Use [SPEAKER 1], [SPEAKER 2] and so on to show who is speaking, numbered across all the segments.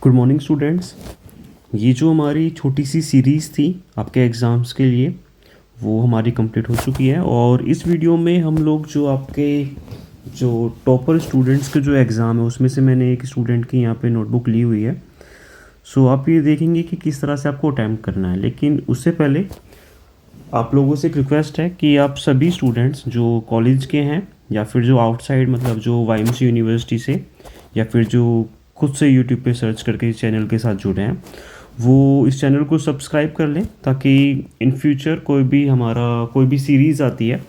[SPEAKER 1] Good morning students. ये जो हमारी छोटी सी सीरीज़ थी आपके एग्ज़ाम्स के लिए वो हमारी कंप्लीट हो चुकी है। और इस वीडियो में हम लोग जो आपके जो टॉपर स्टूडेंट्स के जो एग्ज़ाम है उसमें से मैंने एक स्टूडेंट की यहाँ पे नोटबुक ली हुई है। सो आप ये देखेंगे कि किस तरह से आपको अटैम्प्ट करना है। लेकिन उससे पहले आप लोगों से एक रिक्वेस्ट है कि आप सभी स्टूडेंट्स जो कॉलेज के हैं या फिर जो आउटसाइड मतलब जो वाईएमसी यूनिवर्सिटी से या फिर जो खुद से यूट्यूब पे सर्च करके इस चैनल के साथ जुड़े हैं वो इस चैनल को सब्सक्राइब कर लें, ताकि इन फ्यूचर कोई भी सीरीज़ आती है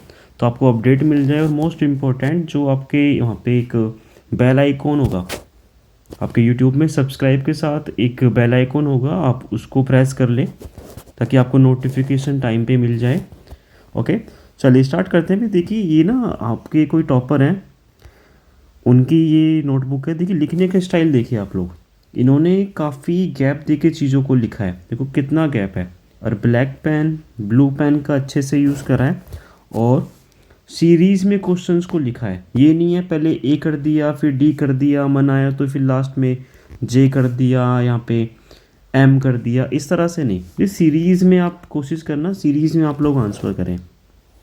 [SPEAKER 1] तो आपको अपडेट मिल जाए। और मोस्ट इम्पोर्टेंट जो आपके यहाँ पे एक बेल आइकॉन होगा, आपके यूट्यूब में सब्सक्राइब के साथ एक बेल आइकॉन होगा, आप उसको प्रेस कर लें ताकि आपको नोटिफिकेशन टाइम पे मिल जाए। ओके, चलिए स्टार्ट करते हैं। देखिए ये ना आपके कोई टॉपर हैं, उनकी ये नोटबुक है। देखिए लिखने का स्टाइल देखिए आप लोग, इन्होंने काफ़ी गैप दे के चीज़ों को लिखा है। देखो कितना गैप है, और ब्लैक पेन ब्लू पेन का अच्छे से यूज़ करा है और सीरीज़ में क्वेश्चंस को लिखा है। ये नहीं है पहले ए कर दिया फिर डी कर दिया, मन आया तो फिर लास्ट में जे कर दिया, यहाँ पे एम कर दिया, इस तरह से नहीं। ये सीरीज़ में आप कोशिश करना, सीरीज़ में आप लोग आंसर करें।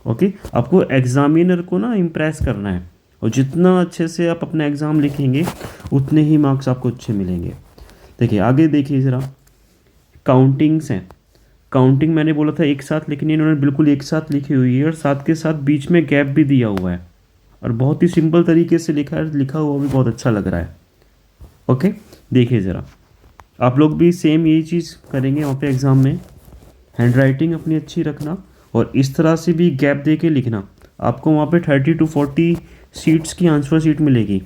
[SPEAKER 1] ओके, आपको एग्जामिनर को ना इम्प्रेस करना है, और जितना अच्छे से आप अपना एग्ज़ाम लिखेंगे उतने ही मार्क्स आपको अच्छे मिलेंगे। देखिए आगे देखिए ज़रा, काउंटिंग्स हैं। काउंटिंग मैंने बोला था एक साथ लिखनी, इन्होंने बिल्कुल एक साथ लिखी हुई है और साथ के साथ बीच में गैप भी दिया हुआ है, और बहुत ही सिंपल तरीके से लिखा है, लिखा हुआ भी बहुत अच्छा लग रहा है। ओके, देखिए ज़रा, आप लोग भी सेम यही चीज़ करेंगे वहाँ पे एग्ज़ाम में। हैंड राइटिंग अपनी अच्छी रखना और इस तरह से भी गैप दे के लिखना। आपको वहाँ पे 30 to 40 सीट्स की आंसर सीट मिलेगी,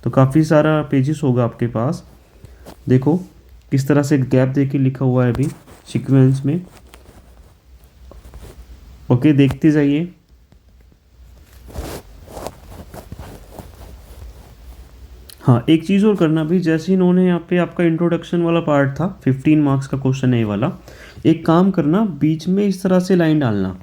[SPEAKER 1] तो काफ़ी सारा पेजेस होगा आपके पास। देखो किस तरह से गैप दे के लिखा हुआ है अभी सीक्वेंस में। ओके, देखते जाइए। हाँ, एक चीज़ और करना भी, जैसे इन्होंने यहाँ पे आपका इंट्रोडक्शन वाला पार्ट था, 15 मार्क्स का क्वेश्चन है ये वाला। एक काम करना, बीच में इस तरह से लाइन डालना,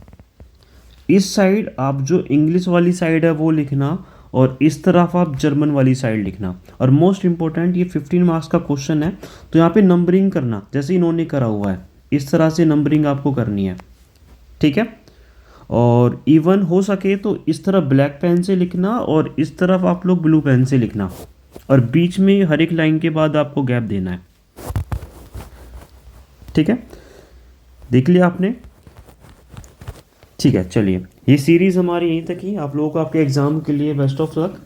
[SPEAKER 1] इस साइड आप जो इंग्लिश वाली साइड है वो लिखना और इस तरफ आप जर्मन वाली साइड लिखना। और मोस्ट इम्पोर्टेंट, ये 15 मार्क्स का क्वेश्चन है तो यहाँ पे नंबरिंग करना जैसे इन्होंने करा हुआ है, इस तरह से नंबरिंग आपको करनी है। ठीक है, और इवन हो सके तो इस तरफ ब्लैक पेन से लिखना और इस तरफ आप लोग ब्लू पेन से लिखना, और बीच में हर एक लाइन के बाद आपको गैप देना है। ठीक है, देख लिया आपने। ठीक है, चलिए ये सीरीज़ हमारी यहीं तक ही। आप लोगों को आपके एग्ज़ाम के लिए बेस्ट ऑफ लक।